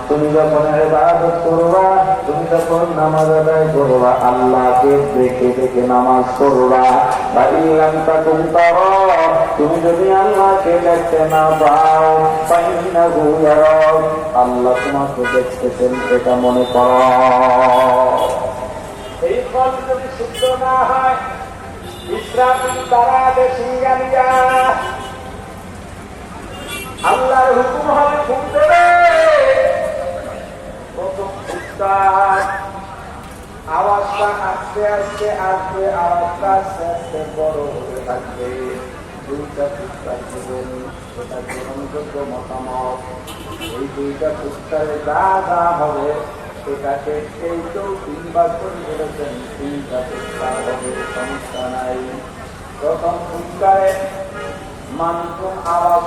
তুমি যখন ইবাদত করবা, তুমি যখন নামাজ আদায় করবা, আল্লাহকে দেখে দেখে নামাজ পড়বা। তুমি যদি আল্লাহকে দেখতে না পাও, আল্লাহ তোমাকে দেখতেছেন এটা মনে করো। এই ফল যদি শুদ্ধ না হয়, ইসরাফিল তারা দেশিয়া আল্লাহর হুকুম হবে খুব দেবে। প্রথম ফুৎকার আওয়াজটা আস্তে আস্তে আসবে, আওয়াজটা আস্তে আস্তে বড় হতে থাকবে। দুইটা ফুৎকার দেবেন, সেটা গ্রহণযোগ্য মতামত। এই দুইটা ফুৎকারে যা যা হবে সেটাকে এই তো তিনবার করে বলেছেন, তিনটা ফুৎকার হবে, সমস্যা নাই। প্রথম ফুৎকারে মানুষ আওয়াজ